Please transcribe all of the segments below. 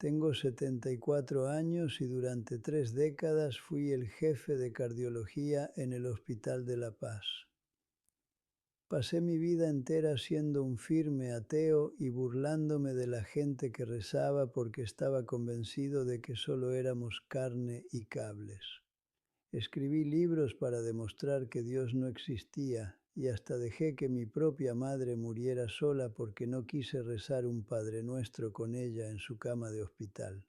Tengo 74 años y durante 3 décadas fui el jefe de cardiología en el Hospital de La Paz. Pasé mi vida entera siendo un firme ateo y burlándome de la gente que rezaba porque estaba convencido de que solo éramos carne y cables. Escribí libros para demostrar que Dios no existía y hasta dejé que mi propia madre muriera sola porque no quise rezar un Padre Nuestro con ella en su cama de hospital.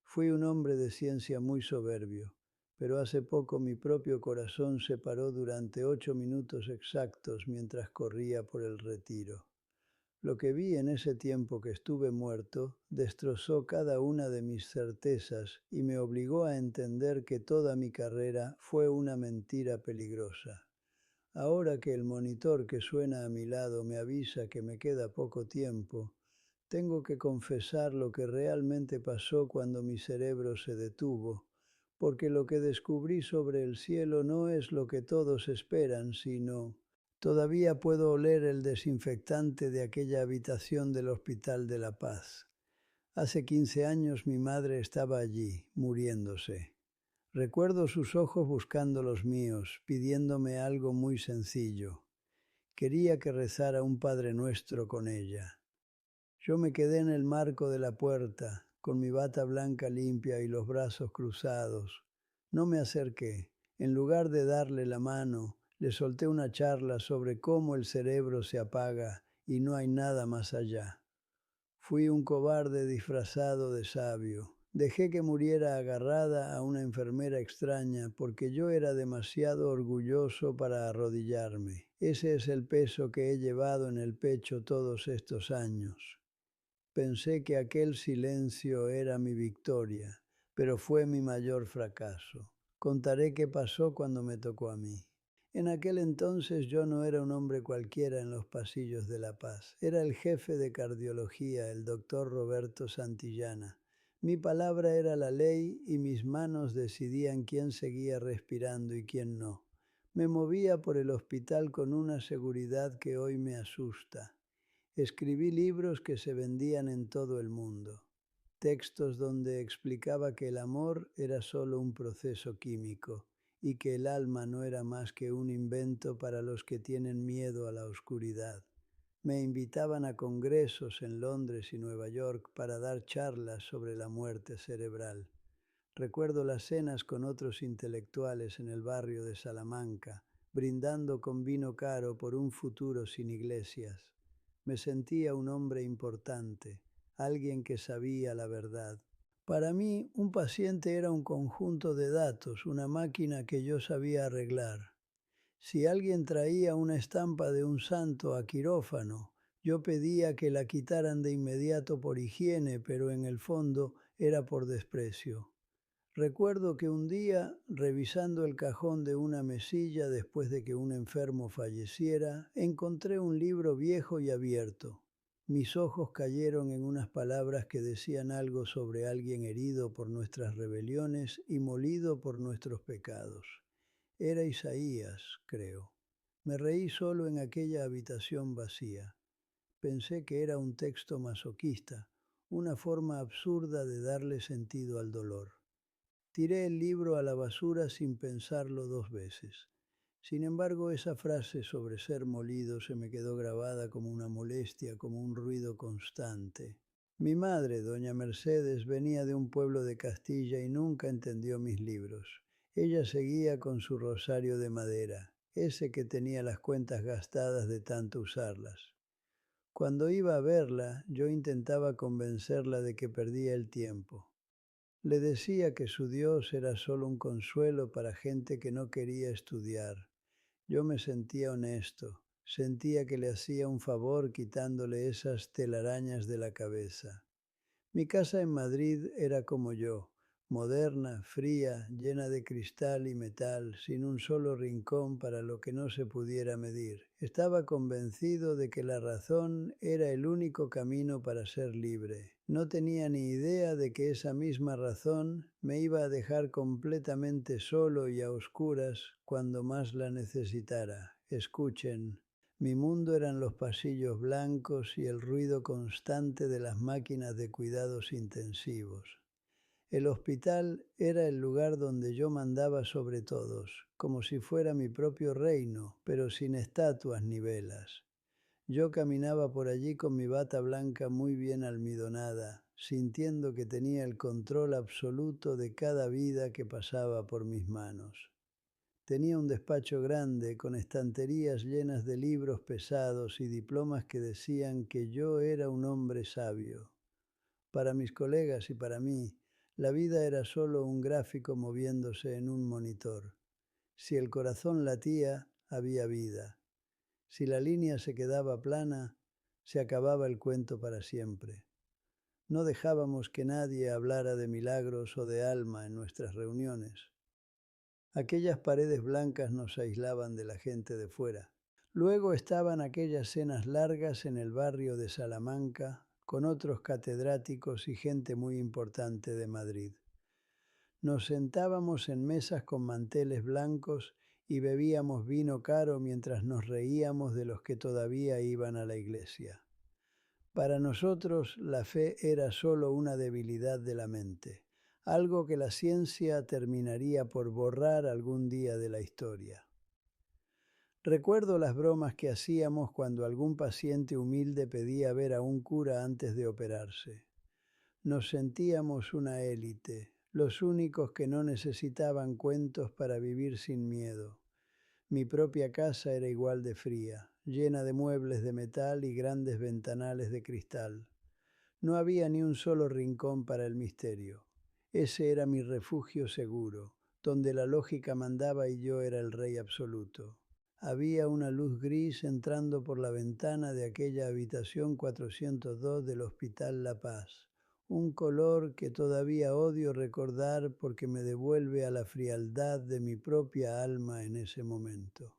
Fui un hombre de ciencia muy soberbio, pero hace poco mi propio corazón se paró durante 8 minutos exactos mientras corría por el retiro. Lo que vi en ese tiempo que estuve muerto destrozó cada una de mis certezas y me obligó a entender que toda mi carrera fue una mentira peligrosa. Ahora que el monitor que suena a mi lado me avisa que me queda poco tiempo, tengo que confesar lo que realmente pasó cuando mi cerebro se detuvo, porque lo que descubrí sobre el cielo no es lo que todos esperan, sino... Todavía puedo oler el desinfectante de aquella habitación del Hospital de La Paz. Hace 15 años mi madre estaba allí, muriéndose. Recuerdo sus ojos buscando los míos, pidiéndome algo muy sencillo. Quería que rezara un Padre Nuestro con ella. Yo me quedé en el marco de la puerta, con mi bata blanca limpia y los brazos cruzados. No me acerqué. En lugar de darle la mano, le solté una charla sobre cómo el cerebro se apaga y no hay nada más allá. Fui un cobarde disfrazado de sabio. Dejé que muriera agarrada a una enfermera extraña porque yo era demasiado orgulloso para arrodillarme. Ese es el peso que he llevado en el pecho todos estos años. Pensé que aquel silencio era mi victoria, pero fue mi mayor fracaso. Contaré qué pasó cuando me tocó a mí. En aquel entonces yo no era un hombre cualquiera en los pasillos de La Paz. Era el jefe de cardiología, el doctor Roberto Santillana. Mi palabra era la ley y mis manos decidían quién seguía respirando y quién no. Me movía por el hospital con una seguridad que hoy me asusta. Escribí libros que se vendían en todo el mundo, textos donde explicaba que el amor era solo un proceso químico y que el alma no era más que un invento para los que tienen miedo a la oscuridad. Me invitaban a congresos en Londres y Nueva York para dar charlas sobre la muerte cerebral. Recuerdo las cenas con otros intelectuales en el barrio de Salamanca, brindando con vino caro por un futuro sin iglesias. Me sentía un hombre importante, alguien que sabía la verdad. Para mí, un paciente era un conjunto de datos, una máquina que yo sabía arreglar. Si alguien traía una estampa de un santo a quirófano, yo pedía que la quitaran de inmediato por higiene, pero en el fondo era por desprecio. Recuerdo que un día, revisando el cajón de una mesilla después de que un enfermo falleciera, encontré un libro viejo y abierto. Mis ojos cayeron en unas palabras que decían algo sobre alguien herido por nuestras rebeliones y molido por nuestros pecados. Era Isaías, creo. Me reí solo en aquella habitación vacía. Pensé que era un texto masoquista, una forma absurda de darle sentido al dolor. Tiré el libro a la basura sin pensarlo 2 veces. Sin embargo, esa frase sobre ser molido se me quedó grabada como una molestia, como un ruido constante. Mi madre, doña Mercedes, venía de un pueblo de Castilla y nunca entendió mis libros. Ella seguía con su rosario de madera, ese que tenía las cuentas gastadas de tanto usarlas. Cuando iba a verla, yo intentaba convencerla de que perdía el tiempo. Le decía que su Dios era solo un consuelo para gente que no quería estudiar. Yo me sentía honesto, sentía que le hacía un favor quitándole esas telarañas de la cabeza. Mi casa en Madrid era como yo, moderna, fría, llena de cristal y metal, sin un solo rincón para lo que no se pudiera medir. Estaba convencido de que la razón era el único camino para ser libre. No tenía ni idea de que esa misma razón me iba a dejar completamente solo y a oscuras cuando más la necesitara. Escuchen. Mi mundo eran los pasillos blancos y el ruido constante de las máquinas de cuidados intensivos. El hospital era el lugar donde yo mandaba sobre todos, como si fuera mi propio reino, pero sin estatuas ni velas. Yo caminaba por allí con mi bata blanca muy bien almidonada, sintiendo que tenía el control absoluto de cada vida que pasaba por mis manos. Tenía un despacho grande con estanterías llenas de libros pesados y diplomas que decían que yo era un hombre sabio. Para mis colegas y para mí, la vida era solo un gráfico moviéndose en un monitor. Si el corazón latía, había vida. Si la línea se quedaba plana, se acababa el cuento para siempre. No dejábamos que nadie hablara de milagros o de alma en nuestras reuniones. Aquellas paredes blancas nos aislaban de la gente de fuera. Luego estaban aquellas cenas largas en el barrio de Salamanca con otros catedráticos y gente muy importante de Madrid. Nos sentábamos en mesas con manteles blancos y bebíamos vino caro mientras nos reíamos de los que todavía iban a la iglesia. Para nosotros la fe era solo una debilidad de la mente, algo que la ciencia terminaría por borrar algún día de la historia. Recuerdo las bromas que hacíamos cuando algún paciente humilde pedía ver a un cura antes de operarse. Nos sentíamos una élite, los únicos que no necesitaban cuentos para vivir sin miedo. Mi propia casa era igual de fría, llena de muebles de metal y grandes ventanales de cristal. No había ni un solo rincón para el misterio. Ese era mi refugio seguro, donde la lógica mandaba y yo era el rey absoluto. Había una luz gris entrando por la ventana de aquella habitación 402 del Hospital La Paz, un color que todavía odio recordar porque me devuelve a la frialdad de mi propia alma en ese momento.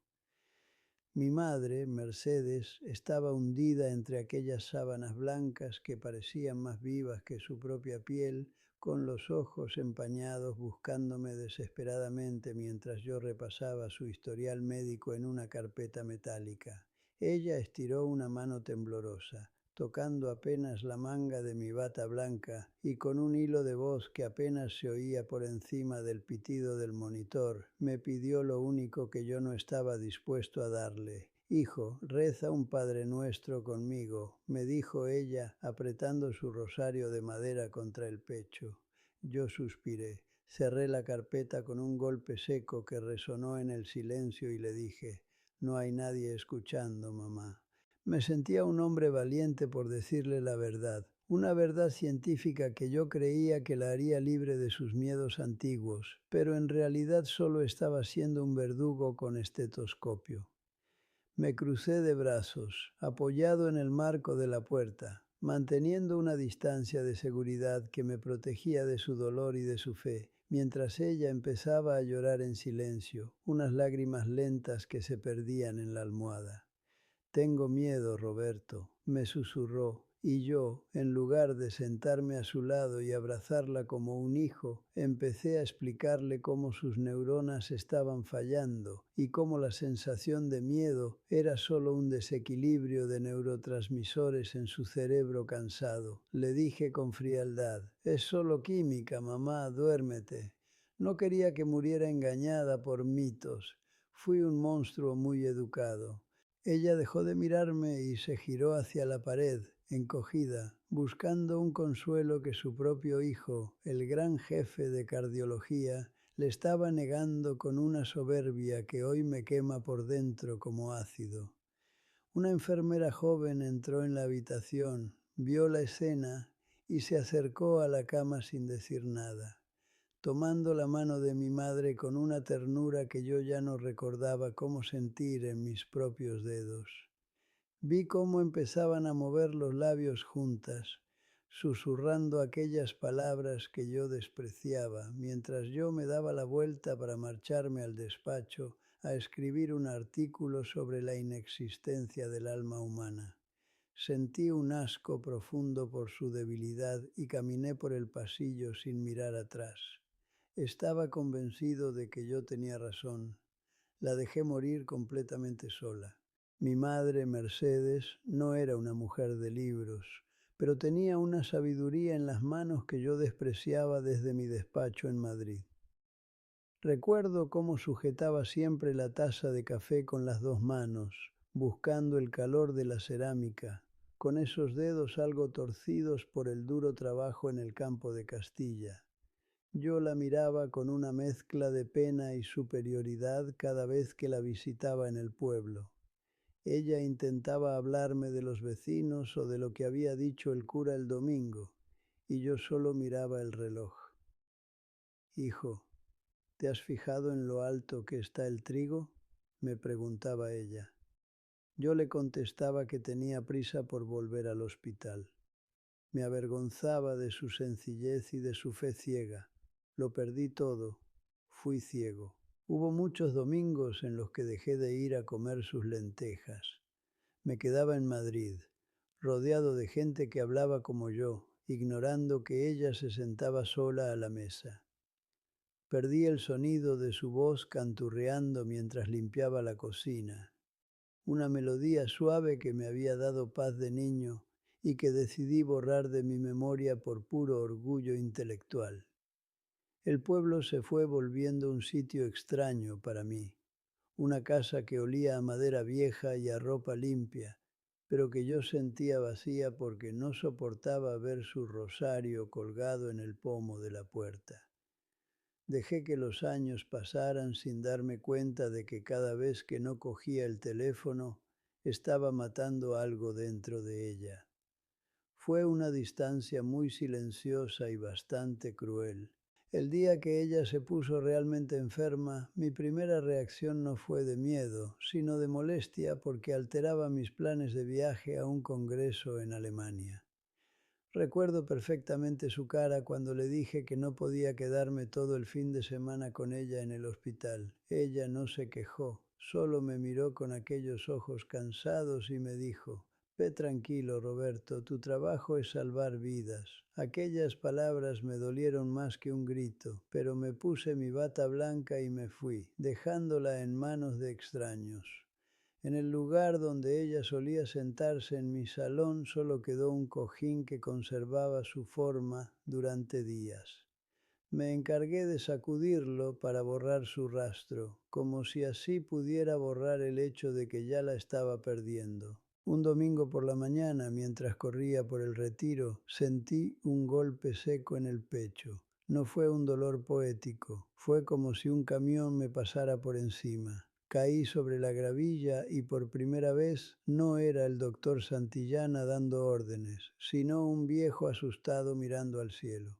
Mi madre, Mercedes, estaba hundida entre aquellas sábanas blancas que parecían más vivas que su propia piel, con los ojos empañados buscándome desesperadamente mientras yo repasaba su historial médico en una carpeta metálica. Ella estiró una mano temblorosa, tocando apenas la manga de mi bata blanca y con un hilo de voz que apenas se oía por encima del pitido del monitor, me pidió lo único que yo no estaba dispuesto a darle. «Hijo, reza un Padre Nuestro conmigo», me dijo ella, apretando su rosario de madera contra el pecho. Yo suspiré, cerré la carpeta con un golpe seco que resonó en el silencio y le dije: «No hay nadie escuchando, mamá». Me sentía un hombre valiente por decirle la verdad, una verdad científica que yo creía que la haría libre de sus miedos antiguos, pero en realidad solo estaba siendo un verdugo con estetoscopio. Me crucé de brazos, apoyado en el marco de la puerta, manteniendo una distancia de seguridad que me protegía de su dolor y de su fe, mientras ella empezaba a llorar en silencio, unas lágrimas lentas que se perdían en la almohada. «Tengo miedo, Roberto», me susurró, y yo, en lugar de sentarme a su lado y abrazarla como un hijo, empecé a explicarle cómo sus neuronas estaban fallando y cómo la sensación de miedo era solo un desequilibrio de neurotransmisores en su cerebro cansado. Le dije con frialdad: «Es solo química, mamá, duérmete». No quería que muriera engañada por mitos. Fui un monstruo muy educado. Ella dejó de mirarme y se giró hacia la pared, encogida, buscando un consuelo que su propio hijo, el gran jefe de cardiología, le estaba negando con una soberbia que hoy me quema por dentro como ácido. Una enfermera joven entró en la habitación, vio la escena y se acercó a la cama sin decir nada, tomando la mano de mi madre con una ternura que yo ya no recordaba cómo sentir en mis propios dedos. Vi cómo empezaban a mover los labios juntas, susurrando aquellas palabras que yo despreciaba, mientras yo me daba la vuelta para marcharme al despacho a escribir un artículo sobre la inexistencia del alma humana. Sentí un asco profundo por su debilidad y caminé por el pasillo sin mirar atrás. Estaba convencido de que yo tenía razón. La dejé morir completamente sola. Mi madre, Mercedes, no era una mujer de libros, pero tenía una sabiduría en las manos que yo despreciaba desde mi despacho en Madrid. Recuerdo cómo sujetaba siempre la taza de café con las dos manos, buscando el calor de la cerámica, con esos dedos algo torcidos por el duro trabajo en el campo de Castilla. Yo la miraba con una mezcla de pena y superioridad cada vez que la visitaba en el pueblo. Ella intentaba hablarme de los vecinos o de lo que había dicho el cura el domingo, y yo solo miraba el reloj. Hijo, ¿te has fijado en lo alto que está el trigo?, me preguntaba ella. Yo le contestaba que tenía prisa por volver al hospital. Me avergonzaba de su sencillez y de su fe ciega. Lo perdí todo. Fui ciego. Hubo muchos domingos en los que dejé de ir a comer sus lentejas. Me quedaba en Madrid, rodeado de gente que hablaba como yo, ignorando que ella se sentaba sola a la mesa. Perdí el sonido de su voz canturreando mientras limpiaba la cocina, una melodía suave que me había dado paz de niño y que decidí borrar de mi memoria por puro orgullo intelectual. El pueblo se fue volviendo un sitio extraño para mí, una casa que olía a madera vieja y a ropa limpia, pero que yo sentía vacía porque no soportaba ver su rosario colgado en el pomo de la puerta. Dejé que los años pasaran sin darme cuenta de que cada vez que no cogía el teléfono, estaba matando algo dentro de ella. Fue una distancia muy silenciosa y bastante cruel. El día que ella se puso realmente enferma, mi primera reacción no fue de miedo, sino de molestia porque alteraba mis planes de viaje a un congreso en Alemania. Recuerdo perfectamente su cara cuando le dije que no podía quedarme todo el fin de semana con ella en el hospital. Ella no se quejó, solo me miró con aquellos ojos cansados y me dijo: «Ve tranquilo, Roberto, tu trabajo es salvar vidas». Aquellas palabras me dolieron más que un grito, pero me puse mi bata blanca y me fui, dejándola en manos de extraños. En el lugar donde ella solía sentarse en mi salón solo quedó un cojín que conservaba su forma durante días. Me encargué de sacudirlo para borrar su rastro, como si así pudiera borrar el hecho de que ya la estaba perdiendo. Un domingo por la mañana, mientras corría por el Retiro, sentí un golpe seco en el pecho. No fue un dolor poético, fue como si un camión me pasara por encima. Caí sobre la gravilla y por primera vez no era el doctor Santillana dando órdenes, sino un viejo asustado mirando al cielo.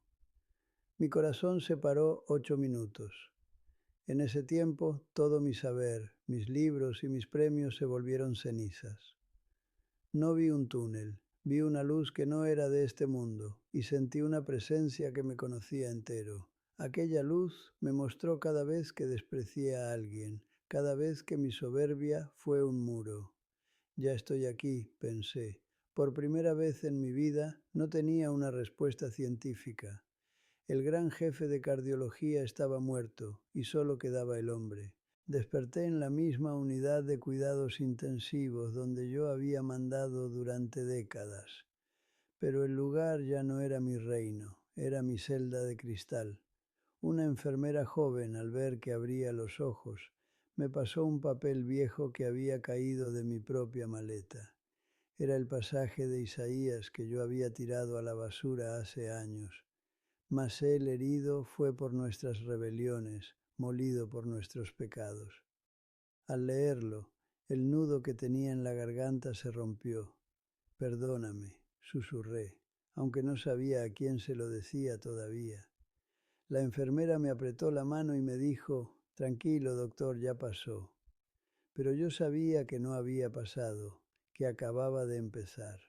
Mi corazón se paró 8 minutos. En ese tiempo, todo mi saber, mis libros y mis premios se volvieron cenizas. No vi un túnel, vi una luz que no era de este mundo y sentí una presencia que me conocía entero. Aquella luz me mostró cada vez que desprecié a alguien, cada vez que mi soberbia fue un muro. Ya estoy aquí, pensé. Por primera vez en mi vida no tenía una respuesta científica. El gran jefe de cardiología estaba muerto y solo quedaba el hombre. Desperté en la misma unidad de cuidados intensivos donde yo había mandado durante décadas. Pero el lugar ya no era mi reino, era mi celda de cristal. Una enfermera joven, al ver que abría los ojos, me pasó un papel viejo que había caído de mi propia maleta. Era el pasaje de Isaías que yo había tirado a la basura hace años. Mas él herido fue por nuestras rebeliones, molido por nuestros pecados. Al leerlo, el nudo que tenía en la garganta se rompió. Perdóname, susurré, aunque no sabía a quién se lo decía todavía. La enfermera me apretó la mano y me dijo: «Tranquilo, doctor, ya pasó». Pero yo sabía que no había pasado, que acababa de empezar.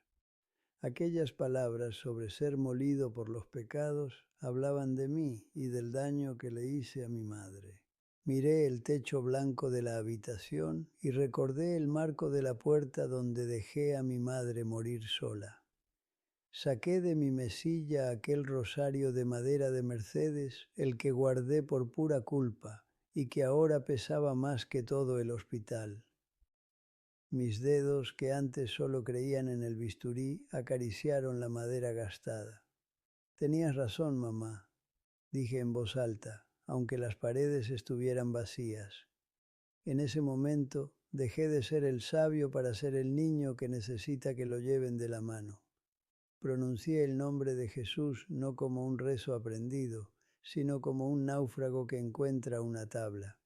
Aquellas palabras sobre ser molido por los pecados hablaban de mí y del daño que le hice a mi madre. Miré el techo blanco de la habitación y recordé el marco de la puerta donde dejé a mi madre morir sola. Saqué de mi mesilla aquel rosario de madera de Mercedes, el que guardé por pura culpa y que ahora pesaba más que todo el hospital. Mis dedos, que antes solo creían en el bisturí, acariciaron la madera gastada. Tenías razón, mamá, dije en voz alta, aunque las paredes estuvieran vacías. En ese momento dejé de ser el sabio para ser el niño que necesita que lo lleven de la mano. Pronuncié el nombre de Jesús no como un rezo aprendido, sino como un náufrago que encuentra una tabla.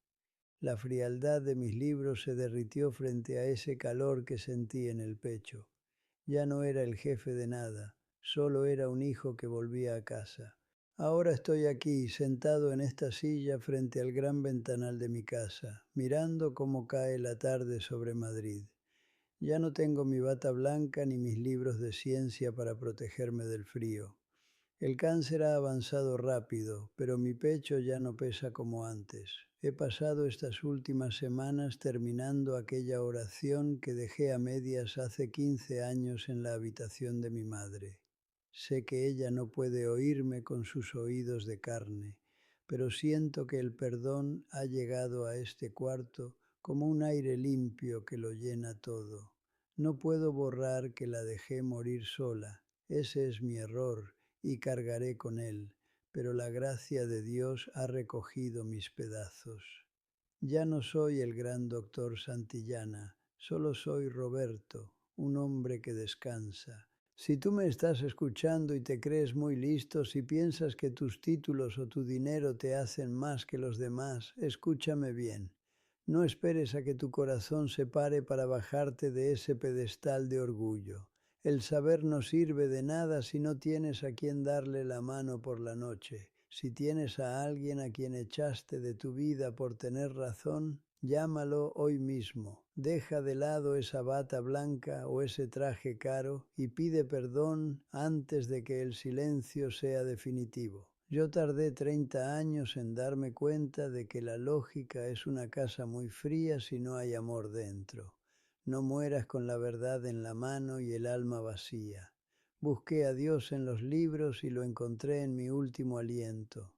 La frialdad de mis libros se derritió frente a ese calor que sentí en el pecho. Ya no era el jefe de nada, solo era un hijo que volvía a casa. Ahora estoy aquí, sentado en esta silla frente al gran ventanal de mi casa, mirando cómo cae la tarde sobre Madrid. Ya no tengo mi bata blanca ni mis libros de ciencia para protegerme del frío. El cáncer ha avanzado rápido, pero mi pecho ya no pesa como antes. He pasado estas últimas semanas terminando aquella oración que dejé a medias hace 15 años en la habitación de mi madre. Sé que ella no puede oírme con sus oídos de carne, pero siento que el perdón ha llegado a este cuarto como un aire limpio que lo llena todo. No puedo borrar que la dejé morir sola. Ese es mi error y cargaré con él, pero la gracia de Dios ha recogido mis pedazos. Ya no soy el gran doctor Santillana, solo soy Roberto, un hombre que descansa. Si tú me estás escuchando y te crees muy listo, si piensas que tus títulos o tu dinero te hacen más que los demás, escúchame bien. No esperes a que tu corazón se pare para bajarte de ese pedestal de orgullo. El saber no sirve de nada si no tienes a quien darle la mano por la noche. Si tienes a alguien a quien echaste de tu vida por tener razón, llámalo hoy mismo. Deja de lado esa bata blanca o ese traje caro y pide perdón antes de que el silencio sea definitivo. Yo tardé 30 años en darme cuenta de que la lógica es una casa muy fría si no hay amor dentro. No mueras con la verdad en la mano y el alma vacía. Busqué a Dios en los libros y lo encontré en mi último aliento.